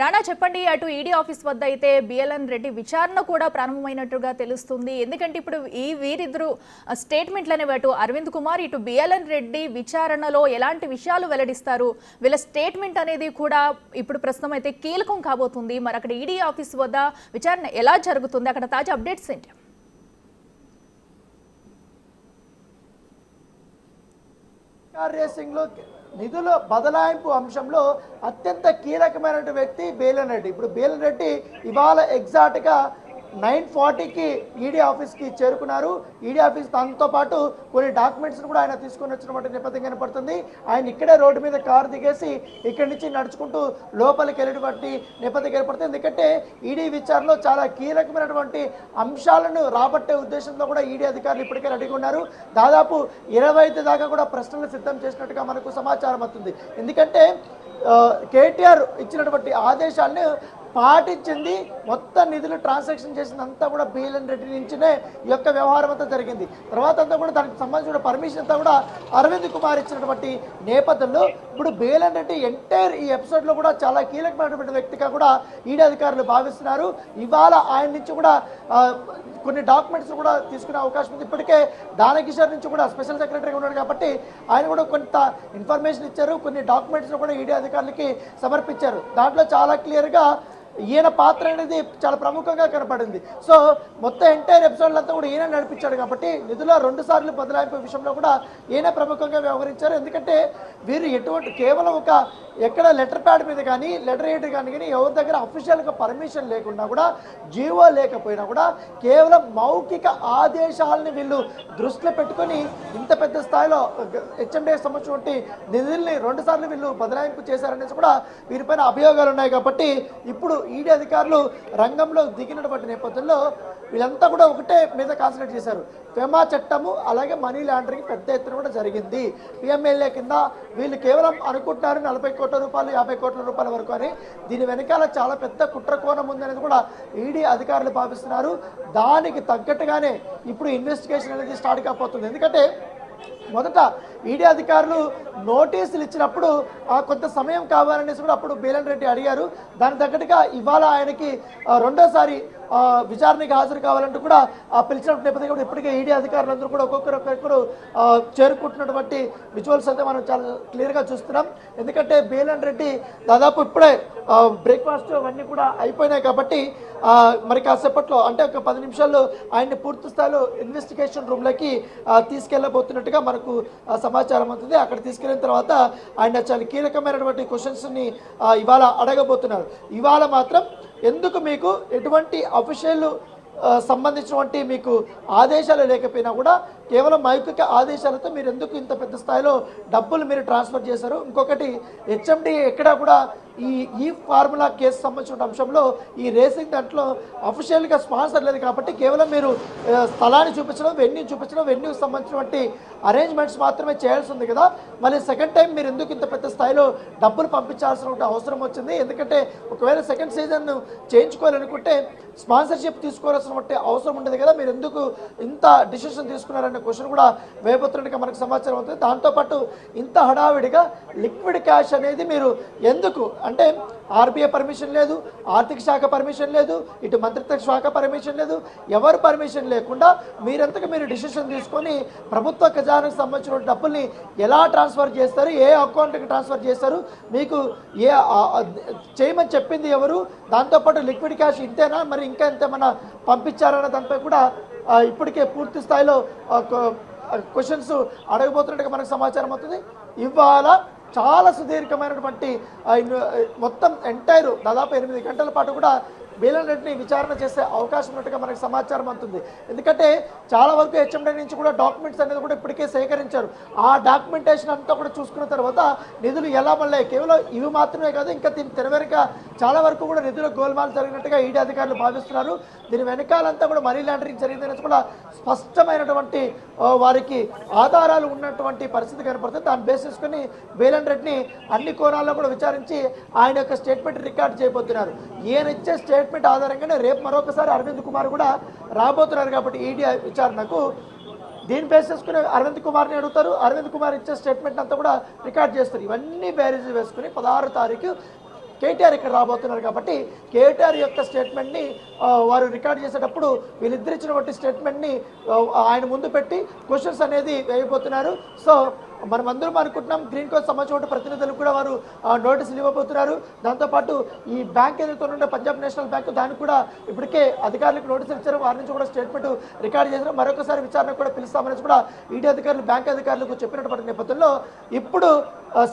రాణా చెప్పండి, అటు ED office వద్ద అయితే బిఎల్ఎన్ రెడ్డి విచారణ కూడా ప్రారంభమైనట్టుగా తెలుస్తుంది. ఎందుకంటే ఇప్పుడు వీరిద్దరు స్టేట్మెంట్లు అనేవి అటు అరవింద్ కుమార్ ఇటు బిఎల్ఎన్ రెడ్డి విచారణలో ఎలాంటి విషయాలు వెల్లడిస్తారు, వీళ్ళ స్టేట్మెంట్ అనేది కూడా ఇప్పుడు ప్రస్తుతం అయితే కీలకం కాబోతుంది. మరి అక్కడ ఈడీ ఆఫీస్ వద్ద విచారణ ఎలా జరుగుతుంది, అక్కడ తాజా అప్డేట్స్ ఏంటి? రేసింగ్ లో నిధుల బదలాయింపు అంశంలో అత్యంత కీలకమైన వ్యక్తి బిఎల్ఎన్ రెడ్డి. ఇప్పుడు బిఎల్ఎన్ రెడ్డి ఇవాళ ఎగ్జాక్ట్గా 9:40కి ఈడీ ఆఫీస్కి చేరుకున్నారు. ఈడీ ఆఫీస్ దాంతో పాటు కొన్ని డాక్యుమెంట్స్ని కూడా ఆయన తీసుకొని వచ్చినటువంటి నేపథ్యం కనపడుతుంది. ఆయన ఇక్కడే రోడ్డు మీద కారు దిగేసి ఇక్కడి నుంచి నడుచుకుంటూ లోపలికి వెళ్ళినటువంటి నేపథ్యం కనపడుతుంది. ఎందుకంటే ఈడీ విచారణలో చాలా కీలకమైనటువంటి అంశాలను రాబట్టే ఉద్దేశంతో కూడా ఈడీ అధికారులు ఇప్పటికే రెడీగా ఉన్నారు. దాదాపు 25 దాకా కూడా ప్రశ్నలు సిద్ధం చేసినట్టుగా మనకు సమాచారం అవుతుంది. ఎందుకంటే కేటీఆర్ ఇచ్చినటువంటి ఆదేశాలను పాటించింది, మొత్తం నిధులు ట్రాన్సాక్షన్ చేసిందంతా కూడా బిఎల్ఎన్ రెడ్డి నుంచినే ఈ యొక్క వ్యవహారం అంతా జరిగింది. తర్వాత అంతా కూడా దానికి సంబంధించిన పర్మిషన్ అంతా కూడా అరవింద్ కుమార్ ఇచ్చినటువంటి నేపథ్యంలో ఇప్పుడు బిఎల్ఎన్ రెడ్డి ఎంటైర్ ఈ ఎపిసోడ్లో కూడా చాలా కీలకమైనటువంటి వ్యక్తిగా కూడా ఈడీ అధికారులు భావిస్తున్నారు. ఇవాళ ఆయన నుంచి కూడా కొన్ని డాక్యుమెంట్స్ కూడా తీసుకునే అవకాశం ఉంది. ఇప్పటికే దానకిషోర్ నుంచి కూడా స్పెషల్ సెక్రటరీగా ఉన్నాడు కాబట్టి ఆయన కూడా కొంత ఇన్ఫర్మేషన్ ఇచ్చారు, కొన్ని డాక్యుమెంట్స్ కూడా ఈడీ అధికారులకి సమర్పించారు. దాంట్లో చాలా క్లియర్గా ఈయన పాత్ర అనేది చాలా ప్రముఖంగా కనపడింది. సో మొత్తం ఎంటైర్ ఎపిసోడ్లంతా కూడా ఈయన నడిపించాడు కాబట్టి నిధుల 2 సార్లు బదలాయింపు విషయంలో కూడా ఈయన ప్రముఖంగా వ్యవహరించారు. ఎందుకంటే వీరు ఎటువంటి కేవలం ఒక ఎక్కడ లెటర్ ప్యాడ్ మీద కానీ లెటర్ హెడ్ కానీ ఎవరి దగ్గర అఫీషియల్గా పర్మిషన్ లేకుండా కూడా జీవో లేకపోయినా కూడా కేవలం మౌఖిక ఆదేశాలని వీళ్ళు దృష్టిలో పెట్టుకొని ఇంత పెద్ద స్థాయిలో హెచ్ఎండిఏ సంబంధించినటువంటి నిధుల్ని 2 సార్లు వీళ్ళు బదలాయింపు చేశారనేసి కూడా వీరిపైన అభియోగాలు ఉన్నాయి. కాబట్టి ఇప్పుడు ఈడీ అధికారులు రంగంలో దిగినటువంటి నేపథ్యంలో వీళ్ళంతా కూడా ఒకటే మీద కాన్సన్ట్రేట్ చేశారు. ఫెమా చట్టము అలాగే మనీ లాండరింగ్ పెద్ద ఎత్తున కూడా జరిగింది. పిఎంఎల్ఏ కింద వీళ్ళు కేవలం అనుకుంటున్నారు 40 కోట్ల రూపాయలు 50 కోట్ల రూపాయల వరకు అని. దీని వెనకాల చాలా పెద్ద కుట్ర కోణం ఉందనేది కూడా ఈడీ అధికారులు భావిస్తున్నారు. దానికి తగ్గట్టుగానే ఇప్పుడు ఇన్వెస్టిగేషన్ అనేది స్టార్ట్ కాబోతుంది. ఎందుకంటే మొదట ఈడీ అధికారులు నోటీసులు ఇచ్చినప్పుడు కొంత సమయం కావాలనేసి కూడా అప్పుడు బిఎల్ఎన్ రెడ్డి అడిగారు. దానికి తగ్గట్టుగా ఇవాళ ఆయనకి రెండోసారి విచారణకి హాజరు కావాలంటూ కూడా పిలిచిన నేపథ్యంలో కూడా ఇప్పటికే ఈడీ అధికారులందరూ కూడా ఒక్కొక్కరు చేరుకుంటున్నటువంటి విజువల్స్ అయితే మనం చాలా క్లియర్గా చూస్తున్నాం. ఎందుకంటే బిఎల్ఎన్ రెడ్డి దాదాపు ఇప్పుడే బ్రేక్ఫాస్ట్ అవన్నీ కూడా అయిపోయినాయి కాబట్టి మరి కాసేపట్లో అంటే ఒక 10 నిమిషాల్లో ఆయన్ని పూర్తి స్థాయిలో ఇన్వెస్టిగేషన్ రూమ్లోకి తీసుకెళ్ళబోతున్నట్టుగా మనకు సమాచారం అవుతుంది. అక్కడ తీసుకెళ్ళిన తర్వాత ఆయన చాలా కీలకమైనటువంటి క్వశ్చన్స్ని ఇవాళ అడగబోతున్నారు. ఇవాళ మాత్రం ఎందుకు మీకు ఎటువంటి అఫీషియల్ సంబంధించినటువంటి మీకు ఆదేశాలు లేకపోయినా కూడా కేవలం మౌఖిక ఆదేశాలతో మీరు ఎందుకు ఇంత పెద్ద స్థాయిలో డబ్బులు మీరు ట్రాన్స్ఫర్ చేశారు? ఇంకొకటి హెచ్ఎండిఏ ఎక్కడా కూడా ఈ ఫార్ములా కేసు సంబంధించిన అంశంలో ఈ రేసింగ్ దాంట్లో అఫీషియల్గా స్పాన్సర్ లేదు కాబట్టి కేవలం మీరు స్థలాన్ని చూపించడం, వెన్యూకి సంబంధించినటువంటి అరేంజ్మెంట్స్ మాత్రమే చేయాల్సి ఉంది కదా. మళ్ళీ సెకండ్ టైం మీరు ఎందుకు ఇంత పెద్ద స్థాయిలో డబ్బులు పంపించాల్సిన అవసరం వచ్చింది? ఎందుకంటే ఒకవేళ సెకండ్ సీజన్ చేయించుకోవాలనుకుంటే స్పాన్సర్షిప్ తీసుకోవాల్సినటువంటి అవసరం ఉండదు కదా, మీరు ఎందుకు ఇంత డిసిషన్ తీసుకున్నారనే క్వశ్చన్ కూడా వేయబోతున్నట్టుగా మనకు సమాచారం అవుతుంది. దాంతోపాటు ఇంత హడావిడిగా లిక్విడ్ క్యాష్ అనేది మీరు ఎందుకు, అంటే ఆర్బీఐ పర్మిషన్ లేదు, ఆర్థిక శాఖ పర్మిషన్ లేదు, ఇటు మంత్రిత్వ శాఖ పర్మిషన్ లేదు, ఎవరు పర్మిషన్ లేకుండా మీరంతగా మీరు డిసిషన్ తీసుకొని ప్రభుత్వ ఖజానాకు సంబంధించిన డబ్బుల్ని ఎలా ట్రాన్స్ఫర్ చేస్తారు, ఏ అకౌంట్కి ట్రాన్స్ఫర్ చేస్తారు, మీకు చేయమని చెప్పింది ఎవరు, దాంతోపాటు లిక్విడ్ క్యాష్ ఇంతేనా మరి ఇంకా ఎంతేమన్నా పంపించారన్న దానిపై కూడా ఇప్పటికే పూర్తి స్థాయిలో క్వశ్చన్స్ అడగబోతున్నట్టుగా మనకు సమాచారం అవుతుంది. ఇవాళ చాలా సుదీర్ఘమైనటువంటి మొత్తం ఎంటైర్ దాదాపు 8 గంటల పాటు కూడా బిఎల్ఎన్ రెడ్డిని విచారణ చేసే అవకాశం ఉన్నట్టుగా మనకు సమాచారం అందుతుంది. ఎందుకంటే చాలా వరకు హెచ్ఎండి నుంచి కూడా డాక్యుమెంట్స్ అనేది కూడా ఇప్పటికే సేకరించారు. ఆ డాక్యుమెంటేషన్ అంతా కూడా చూసుకున్న తర్వాత నిధులు ఎలా మళ్ళీ కేవలం ఇవి మాత్రమే కాదు, ఇంకా దీని తెరవెనుక చాలా వరకు కూడా నిధుల గోల్మాల్ జరిగినట్టుగా ఈడీ అధికారులు భావిస్తున్నారు. దీని వెనకాలంతా కూడా మనీ లాండరింగ్ జరిగిందనేసి కూడా స్పష్టమైనటువంటి వారికి ఆధారాలు ఉన్నటువంటి పరిస్థితి కనపడుతుంది. దాన్ని బేస్ చేసుకుని బిఎల్ఎన్ రెడ్డిని అన్ని కోణాల్లో కూడా విచారించి ఆయన యొక్క స్టేట్మెంట్ రికార్డ్ చేయబోతున్నారు. ఈయన ఇచ్చే స్టేట్మెంట్ ఆధారంగానే రేపు మరొకసారి అరవింద్ కుమార్ కూడా రాబోతున్నారు. కాబట్టి ఈడీ విచారణకు దీన్ని బేస్ చేసుకుని అరవింద్ కుమార్ని అడుగుతారు. అరవింద్ కుమార్ ఇచ్చే స్టేట్మెంట్ అంతా కూడా రికార్డ్ చేస్తారు. ఇవన్నీ బేరీజ్ వేసుకుని 16వ తారీఖు కేటీఆర్ ఇక్కడ రాబోతున్నారు కాబట్టి కేటీఆర్ యొక్క స్టేట్మెంట్ని వారు రికార్డ్ చేసేటప్పుడు వీళ్ళిద్దరు ఇచ్చినటువంటి స్టేట్మెంట్ని ఆయన ముందు పెట్టి క్వశ్చన్స్ అనేది వేయబోతున్నారు. సో మనమందరం అనుకుంటున్నాం గ్రీన్ కోస్ట్ సంబంధించిన ప్రతినిధులు కూడా వారు నోటీసులు ఇవ్వబోతున్నారు. దాంతోపాటు ఈ బ్యాంక్ ఏదైతే ఉండే పంజాబ్ నేషనల్ బ్యాంక్ దానికి కూడా ఇప్పటికే అధికారులకు నోటీసులు ఇచ్చారు. వారి నుంచి కూడా స్టేట్మెంట్ రికార్డ్ చేశారు. మరొకసారి విచారణ కూడా పిలుస్తామని కూడా ఈడీ అధికారులు బ్యాంక్ అధికారులకు చెప్పినటువంటి నేపథ్యంలో ఇప్పుడు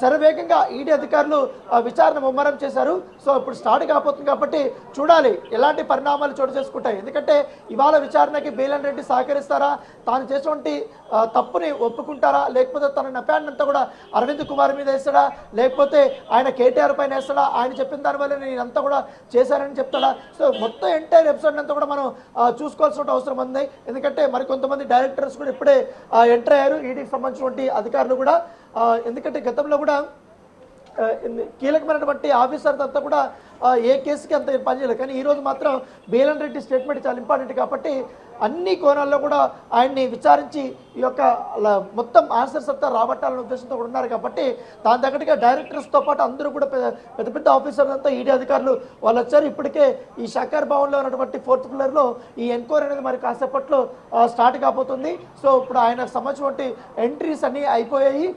శరవేగంగా ఈడీ అధికారులు విచారణ ముమ్మరం చేశారు. సో ఇప్పుడు స్టార్ట్ కాబోతుంది కాబట్టి చూడాలి ఎలాంటి పరిణామాలు చోటు చేసుకుంటాయి. ఎందుకంటే ఇవాళ విచారణకి బేలన్ రెడ్డి సహకరిస్తారా, తాను చేసినటువంటి తప్పుని ఒప్పుకుంటారా, లేకపోతే తన నపాన్నంతా కూడా అరవింద్ కుమార్ మీద వేస్తాడా, లేకపోతే ఆయన కేటీఆర్ పైన వేస్తాడా, ఆయన చెప్పిన దానివల్ల నేను అంతా కూడా చేశానని చెప్తాడా. సో మొత్తం ఎంటైర్ ఎపిసోడ్ అంతా కూడా మనం చూసుకోవాల్సిన అవసరం ఉంది. ఎందుకంటే మరికొంతమంది డైరెక్టర్స్ కూడా ఇప్పుడే ఎంటర్ అయ్యారు ఈడీకి సంబంధించినటువంటి అధికారులు కూడా. ఎందుకంటే గతంలో కూడా కీలకమైనటువంటి ఆఫీసర్ అంతా కూడా ఏ కేసుకి అంత పనిచేయలేదు. కానీ ఈరోజు మాత్రం బేలన్ రెడ్డి స్టేట్మెంట్ చాలా ఇంపార్టెంట్ కాబట్టి అన్ని కోణాల్లో కూడా ఆయన్ని విచారించి ఈ యొక్క మొత్తం ఆన్సర్స్ అంతా రాబట్టాలనే ఉద్దేశంతో కూడా ఉన్నారు. కాబట్టి దాని తగ్గట్టుగా డైరెక్టర్స్తో పాటు అందరూ కూడా పెద్ద పెద్ద ఆఫీసర్లు అంతా ఈడీ అధికారులు వాళ్ళు వచ్చారు. ఇప్పటికే ఈ షాకర్ భవన్లో ఉన్నటువంటి 4th ఫ్లోర్లో ఈ ఎంక్వైరీ అనేది మరి కాసేపట్లో స్టార్ట్ కాబోతుంది. సో ఇప్పుడు ఆయనకు సంబంధించినటువంటి ఎంట్రీస్ అన్నీ అయిపోయాయి.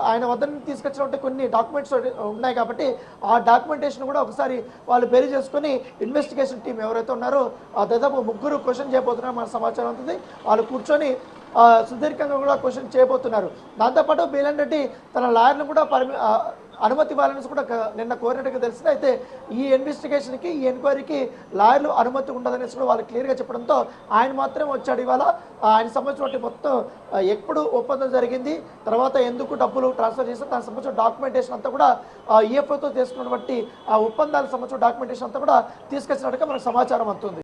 ఆయన వద్ద తీసుకొచ్చినటువంటి కొన్ని డాక్యుమెంట్స్ ఉన్నాయి కాబట్టి ఆ డాక్యుమెంటేషన్ కూడా ఒకసారి వాళ్ళు బేరీ చేసుకొని ఇన్వెస్టిగేషన్ టీం ఎవరైతే ఉన్నారో దాదాపు 3 క్వశ్చన్ చేయబోతున్నారు మన సమాచారం అవుతుంది. వాళ్ళు కూర్చొని సుదీర్ఘంగా కూడా క్వశ్చన్ చేయబోతున్నారు. దాంతోపాటు బేలన్ రెడ్డి తన లాయర్ను కూడా అనుమతి ఇవ్వాలని కూడా నిన్న కోరినట్టుగా తెలిసింది. అయితే ఈ ఇన్వెస్టిగేషన్కి ఈ ఎంక్వైరీకి లాయర్లు అనుమతి ఉండదనేసి కూడా వాళ్ళు క్లియర్గా చెప్పడంతో ఆయన మాత్రం వచ్చాడు. ఇవాళ ఆయన సంబంధించినటువంటి మొత్తం ఎప్పుడు ఒప్పందం జరిగింది, తర్వాత ఎందుకు డబ్బులు ట్రాన్స్ఫర్ చేస్తారు, దానికి సంబంధించిన డాక్యుమెంటేషన్ అంతా కూడా ఈఎఫ్ఓతో చేసుకున్నటువంటి ఆ ఒప్పందాలకు సంబంధించిన డాక్యుమెంటేషన్ అంతా కూడా తీసుకొచ్చినట్టుగా మనకు సమాచారం అందుతుంది.